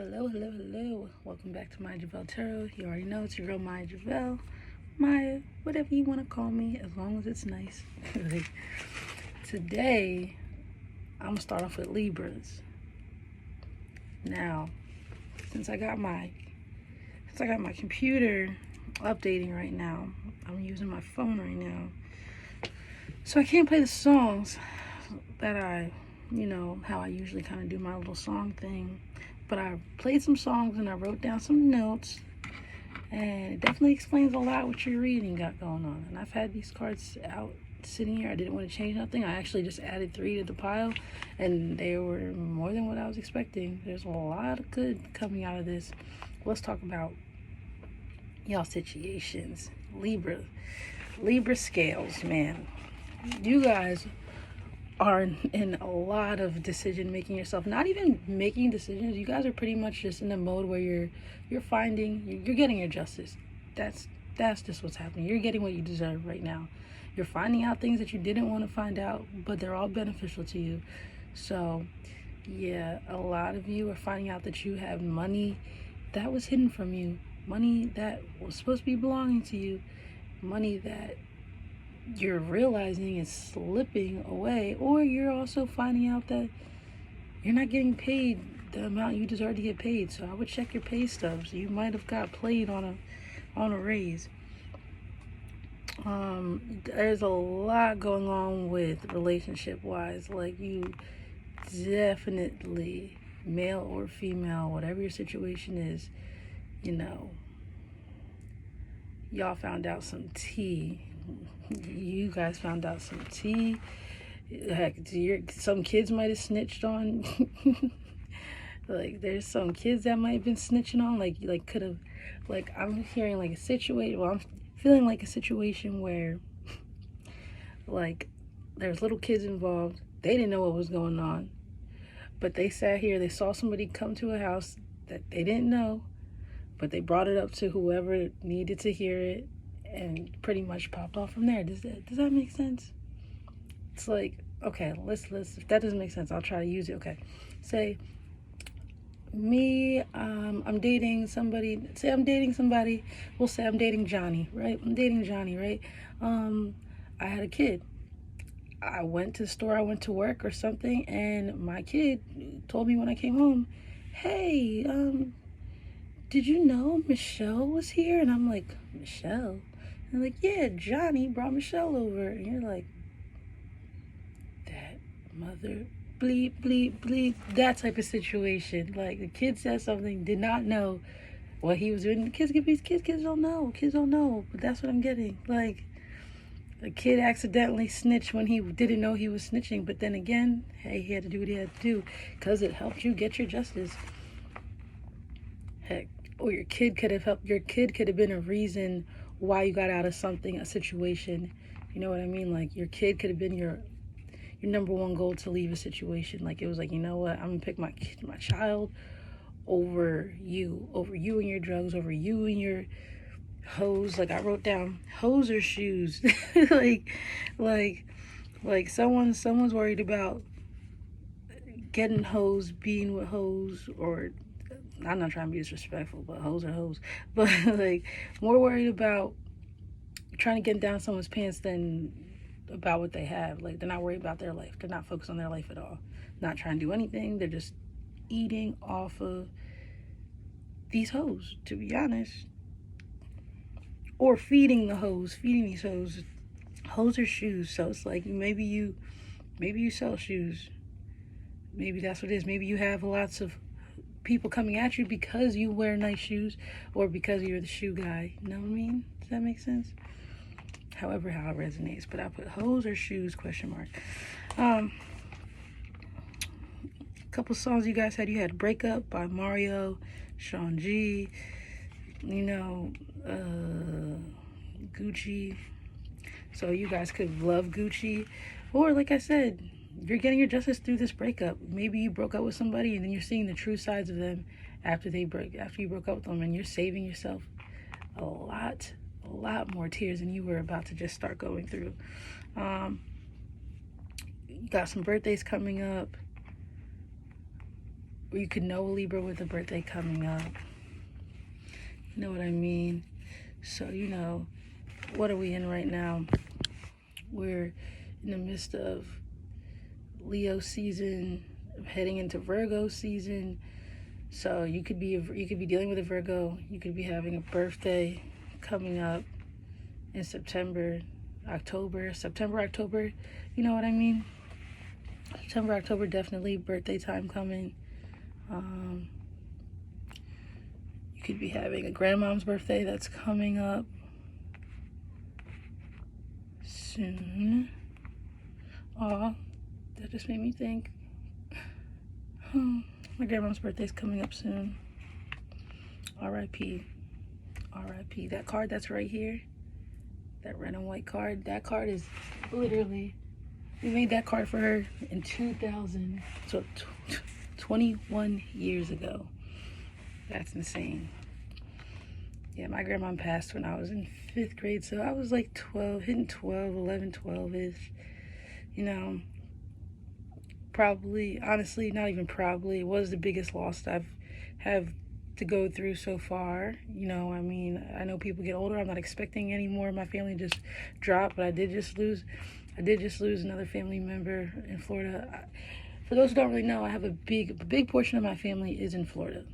Hello. Welcome back to Maya Javelle Tarot. You already know it's your girl Maya Javelle. Maya, whatever you want to call me, as long as it's nice. Today, I'm gonna start off with Libras. Now, since I got my computer updating right now, I'm using my phone right now, so I can't play the songs that how I usually kind of do my little song thing. But I played some songs and I wrote down some notes, and it definitely explains a lot what your reading got going on. And I've had these cards out sitting here. I didn't want to change nothing. I actually just added 3 to the pile, and they were more than what I was expecting. There's a lot of good coming out of this. Let's talk about y'all situations. Libra scales, man. You guys are in a lot of decision making yourself, not even making decisions. You guys are pretty much just in a mode where you're getting your justice. That's just what's happening. You're getting what you deserve right now. You're finding out things that you didn't want to find out, but they're all beneficial to you. So yeah, a lot of you are finding out that you have money that was hidden from you, money that was supposed to be belonging to you, money that you're realizing is slipping away. Or you're also finding out that you're not getting paid the amount you deserve to get paid. So I would check your pay stubs. You might have got played on a raise. There's a lot going on with relationship wise. Like, you definitely, male or female, whatever your situation is, y'all found out some tea. You guys found out some tea. Heck, some kids might have snitched on. Like, there's some kids that might have been snitching on. I'm hearing like a situation. Well, I'm feeling like a situation where, like, there's little kids involved. They didn't know what was going on, but they sat here. They saw somebody come to a house that they didn't know, but they brought it up to whoever needed to hear it, and pretty much popped off from there. Does that make sense? It's like, okay, let's if that doesn't make sense, I'll try to use it. Okay, say me, I'm dating somebody. Say I'm dating somebody. We'll say I'm dating Johnny, right? I had a kid. I went to the store, I went to work or something, and my kid told me when I came home, hey, did you know Michelle was here? And I'm like, Michelle? And like, yeah, Johnny brought Michelle over. And you're like, that mother bleep, bleep, bleep. That type of situation. Like, the kid said something, did not know what he was doing. Kids don't know. Kids don't know. But that's what I'm getting. Like, the kid accidentally snitched when he didn't know he was snitching. But then again, hey, he had to do what he had to do because it helped you get your justice. Heck, or your kid could have helped. Your kid could have been a reason why you got out of something, a situation. You know what I mean? Like, your kid could have been your number one goal to leave a situation. Like, it was like, you know what? I'm gonna pick my child over you and your drugs, over you and your hoes. Like, I wrote down hoes or shoes. like someone's worried about getting hoes, being with hoes, or I'm not trying to be disrespectful, but hoes are hoes. But like, more worried about trying to get down someone's pants than about what they have. Like, they're not worried about their life. They're not focused on their life at all. Not trying to do anything. They're just eating off of these hoes, to be honest. Or feeding these hoes. Hoes or shoes. So it's like, maybe you sell shoes. Maybe that's what it is. Maybe you have lots of people coming at you because you wear nice shoes, or because you're the shoe guy. You know what I mean? Does that make sense? However, how it resonates. But I put hoes or shoes ? A couple songs you guys had. You had Break Up by Mario, Sean G, Gucci. So you guys could love Gucci. Or, like I said, you're getting your justice through this breakup. Maybe you broke up with somebody and then you're seeing the true sides of them after you broke up with them, and you're saving yourself a lot more tears than you were about to just start going through. You got some birthdays coming up. or you could know a Libra with a birthday coming up. You know what I mean? So, you know, what are we in right now? We're in the midst of Leo season, heading into Virgo season. So you could be dealing with a Virgo. You could be having a birthday coming up in September, October. You know what I mean? September, October, definitely birthday time coming. You could be having a grandmom's birthday that's coming up soon. Aw, that just made me think. My grandmom's birthday's coming up soon. R.I.P. R.I.P. That card that's right here, that red and white card, that card is literally, we made that card for her in 2000, so 21 years ago. That's insane. Yeah, my grandma passed when I was in 5th grade, so I was like 12, hitting 12, 11, 12-ish. You know, probably, honestly, not even probably, it was the biggest loss I've have to go through so far. You know, I mean, I know people get older. I'm not expecting any more. My family just dropped, but I did just lose another family member in Florida. For those who don't really know, I have a big portion of my family is in Florida.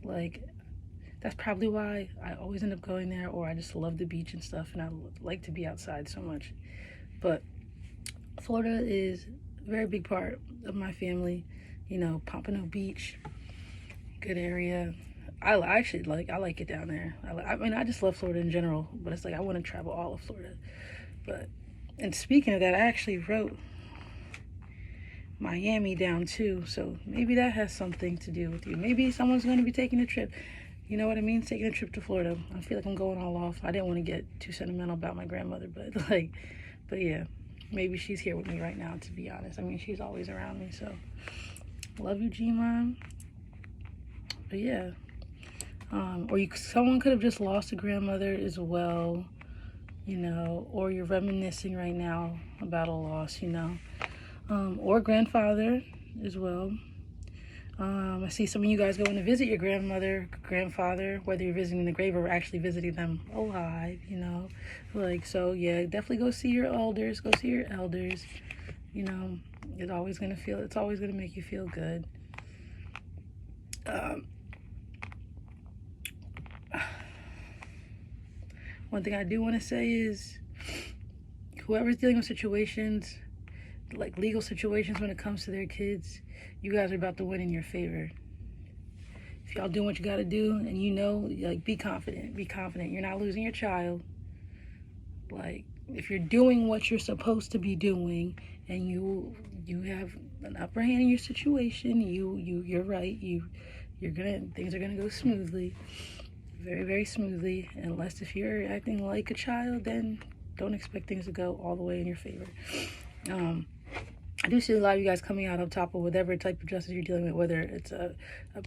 Like, that's probably why I always end up going there, or I just love the beach and stuff, and I like to be outside so much. But Florida is a very big part of my family. You know, Pompano Beach, good area. I like it down there. I mean, I just love Florida in general, but it's like I want to travel all of Florida. But, and speaking of that, I actually wrote Miami down too, so maybe that has something to do with you. Maybe someone's going to be taking a trip. You know what I mean? Taking a trip to Florida. I feel like I'm going all off. I didn't want to get too sentimental about my grandmother, but yeah, maybe she's here with me right now, to be honest. I mean, she's always around me, so love you, G-Mom. But yeah, someone could have just lost a grandmother as well, you know, or you're reminiscing right now about a loss, you know, or grandfather as well. I see some of you guys going to visit your grandfather, whether you're visiting the grave or actually visiting them alive, you know. Like, so yeah, definitely go see your elders. You know, it's always going to make you feel good. One thing I do want to say is, whoever's dealing with situations, like legal situations when it comes to their kids, you guys are about to win in your favor. If y'all do what you got to do, and you know, like, be confident. You're not losing your child. Like, if you're doing what you're supposed to be doing, and you have an upper hand in your situation, you're right. Things are gonna go smoothly, very, very smoothly. Unless if you're acting like a child, then don't expect things to go all the way in your favor. I do see a lot of you guys coming out on top of whatever type of justice you're dealing with, whether it's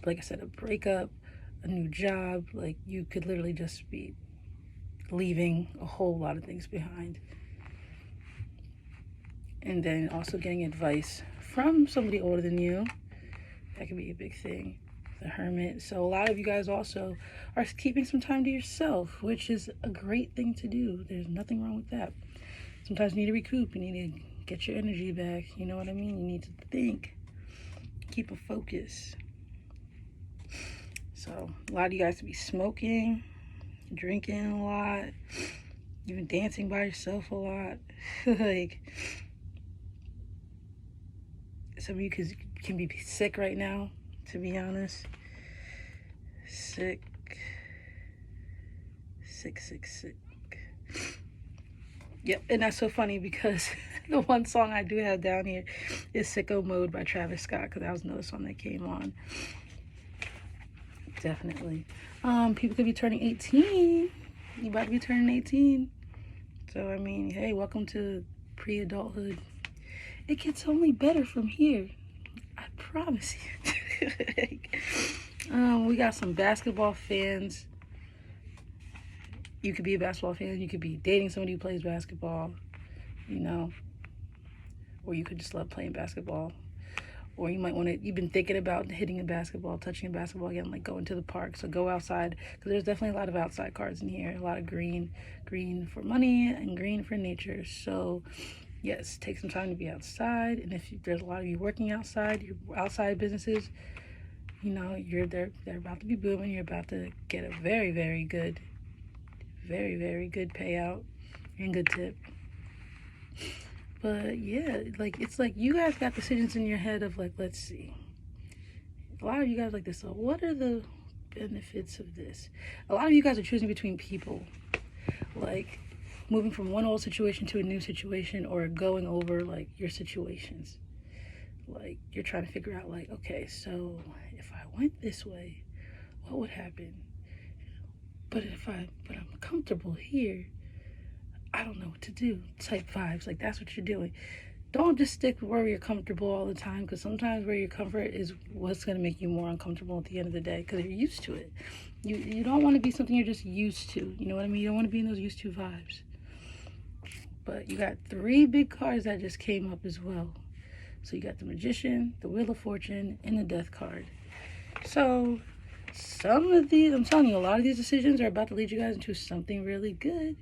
like I said, a breakup, a new job. Like, you could literally just be leaving a whole lot of things behind. And then also getting advice from somebody older than you. That could be a big thing. The Hermit. So a lot of you guys also are keeping some time to yourself, which is a great thing to do. There's nothing wrong with that. Sometimes you need to recoup. You need to get your energy back. You know what I mean? You need to think. Keep a focus. So a lot of you guys could be smoking, drinking a lot, even dancing by yourself a lot. Like, some of you can be sick right now, to be honest. Sick. Yep, and that's so funny because the one song I do have down here is Sicko Mode by Travis Scott, because that was another song that came on. Definitely. People could be turning 18. You about to be turning 18. So, I mean, hey, welcome to pre-adulthood. It gets only better from here. I promise you. We got some basketball fans. You could be a basketball fan. You could be dating somebody who plays basketball, you know. Or you could just love playing basketball. Or you might want to, you've been thinking about hitting a basketball, touching a basketball again, like going to the park. So go outside, because there's definitely a lot of outside cards in here. A lot of green for money and green for nature. So yes, take some time to be outside. And if there's a lot of you working outside, your outside businesses, you know, they're about to be booming. You're about to get a very, very good payout and good tip. But yeah, like, it's like you guys got decisions in your head of like, let's see. A lot of you guys like this. So what are the benefits of this? A lot of you guys are choosing between people, like moving from one old situation to a new situation, or going over like your situations. Like you're trying to figure out like, okay, so if I went this way, what would happen? But I'm comfortable here, I don't know what to do, type vibes. Like that's what you're doing. Don't just stick where you're comfortable all the time, because sometimes where your comfort is what's going to make you more uncomfortable at the end of the day, because you're used to it. You don't want to be something you're just used to. You know what I mean? You don't want to be in those used to vibes. But you got 3 big cards that just came up as well. So you got the Magician, the Wheel of Fortune, and the Death card. So some of these, I'm telling you, a lot of these decisions are about to lead you guys into something really good.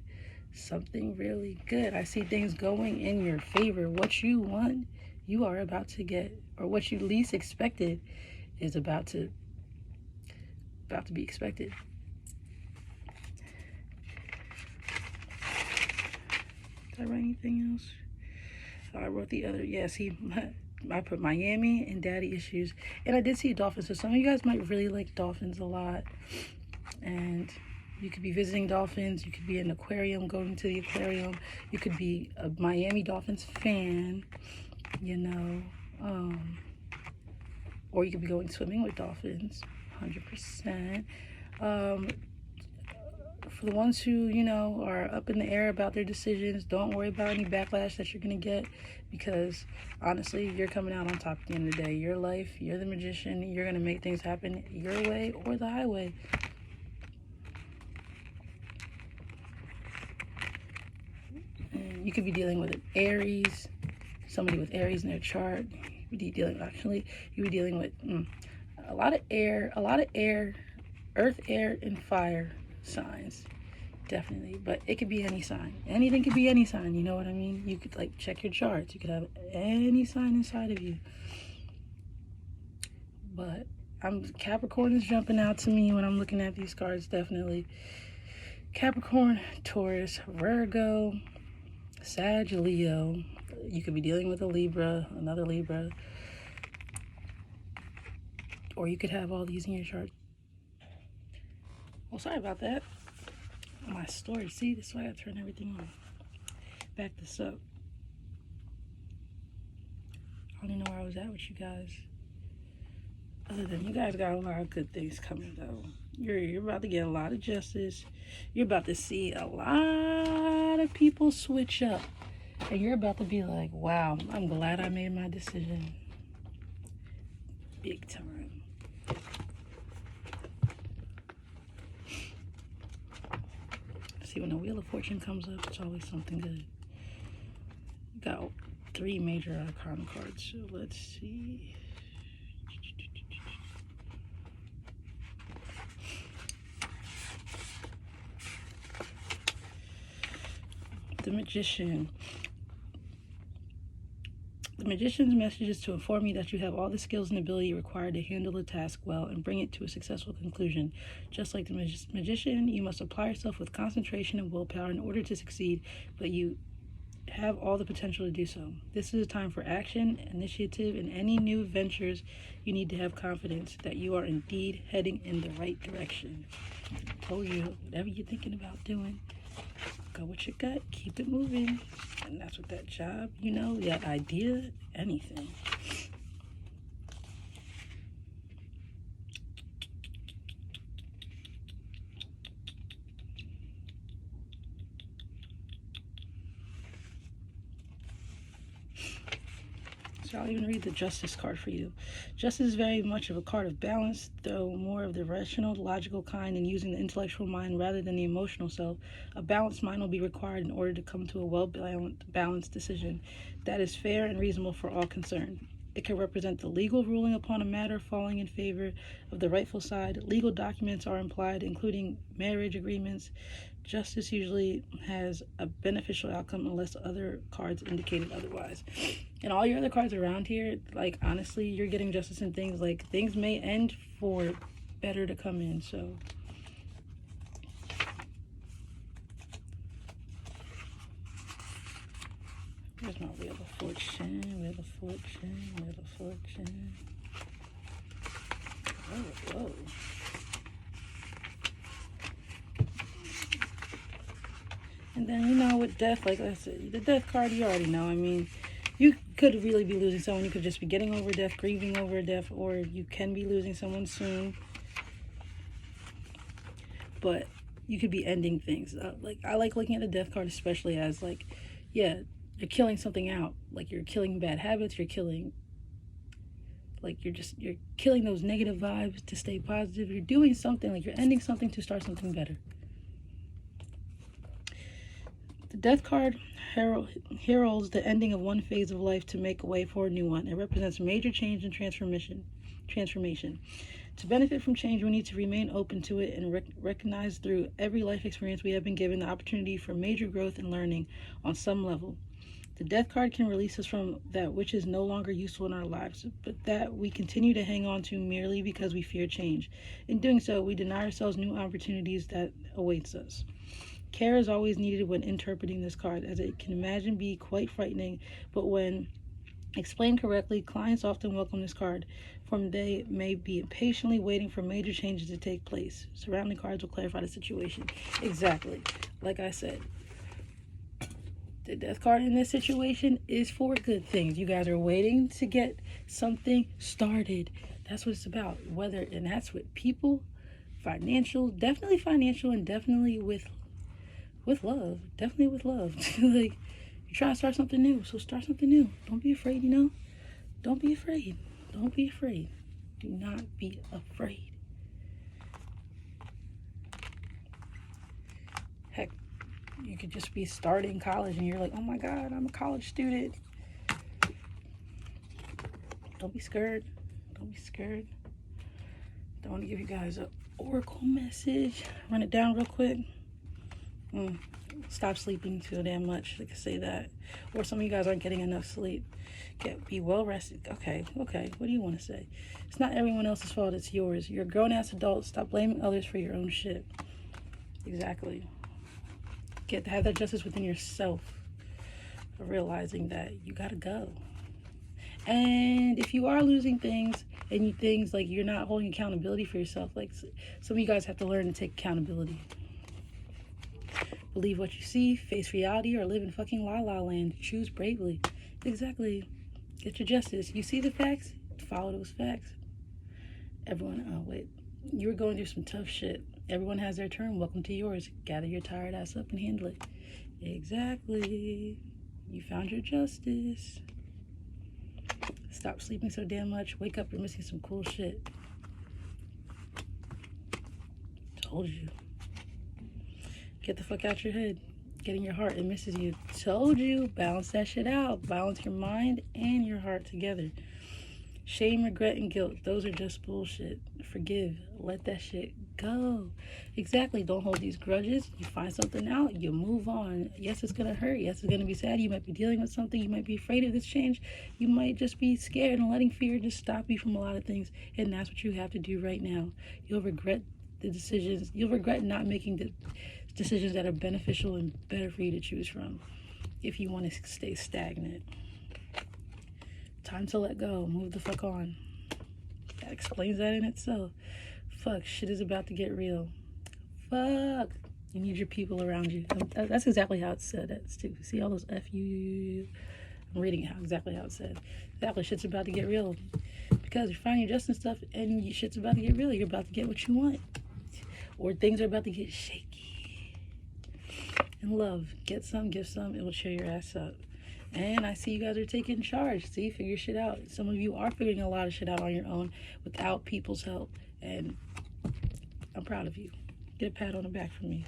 Something really good. I see things going in your favor. What you want, you are about to get, or what you least expected is about to be expected. Did I write anything else? Oh, I wrote the other. Yeah, see, I put Miami and daddy issues, and I did see dolphins. So some of you guys might really like dolphins a lot, and you could be visiting dolphins. You could be in an aquarium, going to the aquarium. You could be a Miami Dolphins fan, you know. Or you could be going swimming with dolphins, 100%. For the ones who, you know, are up in the air about their decisions, don't worry about any backlash that you're going to get, because honestly, you're coming out on top at the end of the day. Your life, you're the magician. You're going to make things happen your way or the highway. You could be dealing with an Aries, somebody with Aries in their chart. You be dealing with a lot of air, earth, air, and fire signs, definitely. But it could be any sign. Anything could be any sign. You know what I mean? You could like check your charts. You could have any sign inside of you. But Capricorn is jumping out to me when I'm looking at these cards. Definitely Capricorn, Taurus, Virgo, Sag, Leo. You could be dealing with a Libra, another Libra, or you could have all these in your chart. Well, sorry about that. My storage, see, this is why I gotta turn everything on. Back this up. I don't even know where I was at with you guys. Other than you guys got a lot of good things coming though. You're about to get a lot of justice. You're about to see a lot of people switch up. And you're about to be like, wow, I'm glad I made my decision. Big time. See, when the Wheel of Fortune comes up, it's always something good. You got 3 major arcana cards. So let's see. The Magician. The Magician's message is to inform you that you have all the skills and ability required to handle the task well and bring it to a successful conclusion. Just like the Magician, you must apply yourself with concentration and willpower in order to succeed, but you have all the potential to do so. This is a time for action, initiative, and any new ventures. You need to have confidence that you are indeed heading in the right direction. I told you, whatever you're thinking about doing, go with your gut, keep it moving. And that's what that job, you know, that idea, anything. So I'll even read the Justice card for you. Justice is very much of a card of balance, though more of the rational, logical kind, and using the intellectual mind rather than the emotional self. A balanced mind will be required in order to come to a well-balanced decision that is fair and reasonable for all concerned. It can represent the legal ruling upon a matter falling in favor of the rightful side. Legal documents are implied, including marriage agreements. Justice usually has a beneficial outcome unless other cards indicated otherwise. And all your other cards around here, like, honestly, you're getting justice in things. Like, things may end for better to come in, so... Here's my Wheel of Fortune, Wheel of Fortune, Wheel of Fortune. Oh, whoa. And then, you know, with death, like I said, the death card, you already know. I mean, you could really be losing someone. You could just be getting over death, grieving over death, or you can be losing someone soon. But you could be ending things. Like, I like looking at the death card, especially as, like, yeah, you're killing something out. Like, you're killing bad habits. You're killing, like, you're killing those negative vibes to stay positive. You're doing something, like, you're ending something to start something better. The death card heralds the ending of one phase of life to make way for a new one. It represents major change and transformation. To benefit from change, we need to remain open to it and recognize through every life experience we have been given the opportunity for major growth and learning on some level. The death card can release us from that which is no longer useful in our lives, but that we continue to hang on to merely because we fear change. In doing so, we deny ourselves new opportunities that awaits us. Care is always needed when interpreting this card, as it can imagine be quite frightening, but when explained correctly, clients often welcome this card, for they may be impatiently waiting for major changes to take place. Surrounding cards will clarify the situation. Exactly. Like I said, the death card in this situation is for good things. You guys are waiting to get something started. That's what it's about. And that's with people, financial, definitely financial, and definitely with love. Definitely with love. Like, you're trying to start something new, so start something new. Don't be afraid, you know? Don't be afraid. Don't be afraid. Do not be afraid. Heck, you could just be starting college and you're like, oh my God, I'm a college student. Don't be scared. Don't be scared. Don't want to give you guys an oracle message. Run it down real quick. Stop sleeping too damn much. I could say that. Or some of you guys aren't getting enough sleep. Be well rested. Okay. What do you want to say? It's not everyone else's fault. It's yours. You're a grown-ass adult. Stop blaming others for your own shit. Exactly. Have that justice within yourself. Of realizing that you gotta go. And if you are losing things, and things like you're not holding accountability for yourself, like some of you guys have to learn to take accountability. Believe what you see, face reality, or live in fucking la la land. Choose bravely. Exactly. Get your justice. You see the facts? Follow those facts. Everyone, wait. You were going through some tough shit. Everyone has their turn. Welcome to yours. Gather your tired ass up and handle it. Exactly. You found your justice. Stop sleeping so damn much. Wake up. You're missing some cool shit. Told you. Get the fuck out your head. Get in your heart. It misses you. Told you. Balance that shit out. Balance your mind and your heart together. Shame, regret, and guilt. Those are just bullshit. Forgive. Let that shit go. Exactly. Don't hold these grudges. You find something out. You move on. Yes, it's going to hurt. Yes, it's going to be sad. You might be dealing with something. You might be afraid of this change. You might just be scared and letting fear just stop you from a lot of things. And that's what you have to do right now. You'll regret the decisions. You'll regret not making the decisions that are beneficial and better for you to choose from if you want to stay stagnant. Time to let go. Move the fuck on. That explains that in itself. Fuck, shit is about to get real. Fuck. You need your people around you. That's exactly how it's said. That's too. See all those F-U. I'm reading exactly how it's said. Exactly, shit's about to get real. Because you're finding your justice stuff and shit's about to get real. You're about to get what you want. Or things are about to get shaky. And love. Get some, give some. It will cheer your ass up. And I see you guys are taking charge. See, figure shit out. Some of you are figuring a lot of shit out on your own without people's help. And I'm proud of you. Get a pat on the back from me.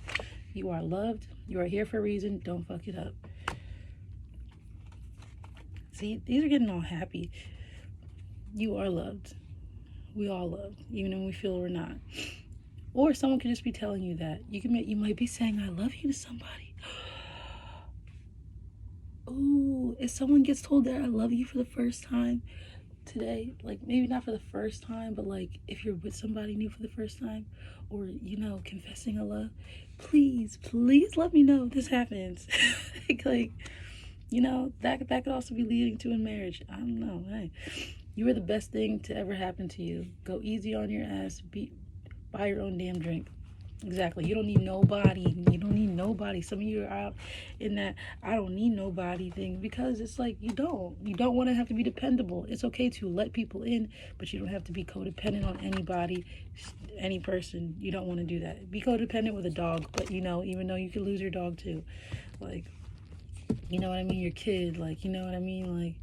You are loved. You are here for a reason. Don't fuck it up. See, these are getting all happy. You are loved. We all love, even when we feel we're not. Or someone could just be telling you that. You might be saying I love you to somebody. Ooh, if someone gets told that I love you for the first time today, like maybe not for the first time, but like if you're with somebody new for the first time, or confessing a love, please let me know if this happens. like that could also be leading to a marriage. I don't know. Hey, you are the best thing to ever happen to you. Go easy on your ass. Buy your own damn drink. Exactly. You don't need nobody. You don't need nobody. Some of you are out in that I don't need nobody thing, because it's like you don't want to have to be dependable. It's okay to let people in, but you don't have to be codependent on anybody, any person. You don't want to do that. Be codependent with a dog, but even though you could lose your dog too. Like, you know what I mean? Your kid, like, you know what I mean? Like,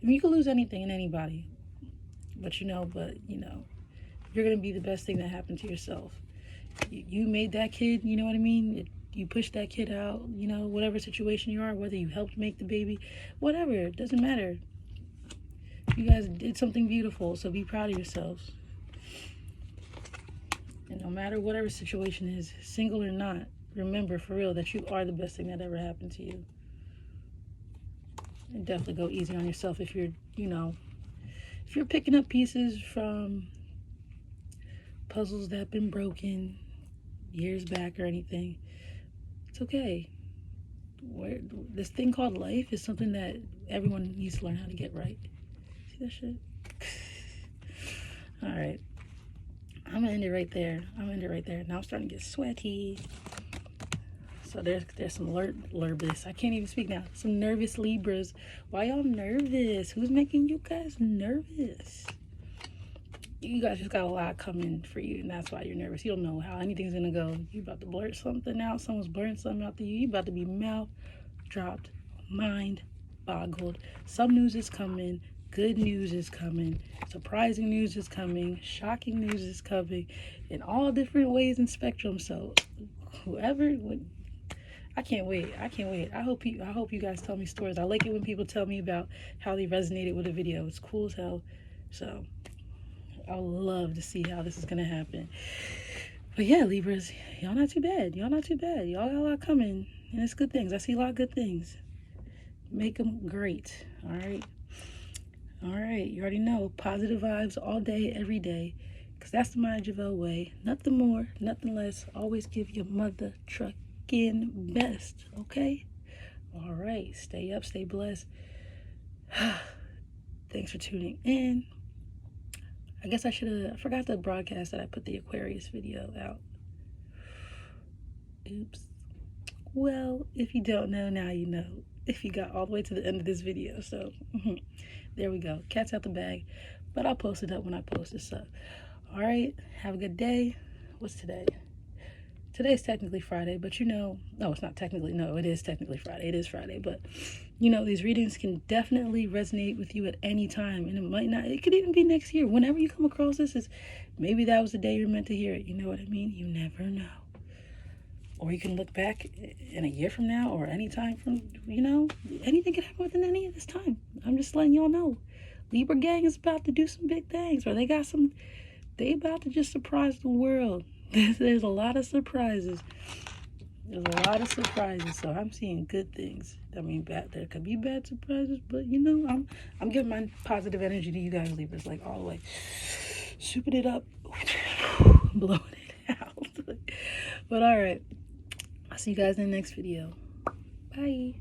you could lose anything and anybody, but you're going to be the best thing that happened to yourself. You made that kid, you know what I mean? You pushed that kid out, whatever situation you are, whether you helped make the baby, whatever, it doesn't matter. You guys did something beautiful, so be proud of yourselves. And no matter whatever situation is, single or not, remember for real that you are the best thing that ever happened to you. And definitely go easy on yourself if you're, if you're picking up pieces from puzzles that have been broken years back or anything. It's okay. This thing called life is something that everyone needs to learn how to get right. See that shit? All right. I'm gonna end it right there. Now I'm starting to get sweaty. So there's some nervous. I can't even speak now. Some nervous Libras. Why y'all nervous? Who's making you guys nervous? You guys just got a lot coming for you, and that's why you're nervous. You don't know how anything's gonna go. You about to blurt something out. Someone's blurting something out to you. You about to be mouth dropped, mind boggled. Some news is coming. Good news is coming. Surprising news is coming. Shocking news is coming. In all different ways and spectrums. So whoever would. I can't wait. I hope you guys tell me stories. I like it when people tell me about how they resonated with a video. It's cool as hell. So I would love to see how this is gonna happen. But yeah, Libras, y'all not too bad. Y'all got a lot coming, and it's good things. I see a lot of good things. Make them great. All right. You already know, positive vibes all day, every day, because that's the Maya Javelle way. Nothing more, nothing less. Always give your mother trucking best. Okay. All right. Stay up. Stay blessed. Thanks for tuning in. I guess I forgot to broadcast that I put the Aquarius video out. Oops. Well, if you don't know, now you know. If you got all the way to the end of this video. So, there we go. Cat's out the bag. But I'll post it up when I post this up. All right. Have a good day. What's today? Today's technically Friday, but no, it's not technically. No, it is technically Friday. It is Friday, but these readings can definitely resonate with you at any time, and it might not. It could even be next year. Whenever you come across this, maybe that was the day you're meant to hear it. You know what I mean? You never know. Or you can look back in a year from now, or any time from, anything can happen within any of this time. I'm just letting y'all know. Libra gang is about to do some big things, or they about to just surprise the world. There's a lot of surprises. So I'm seeing good things. I mean, there could be bad surprises, but I'm giving my positive energy to you guys, Libras, like all the way. Souping it up, blowing it out. But all right, I'll see you guys in the next video. Bye.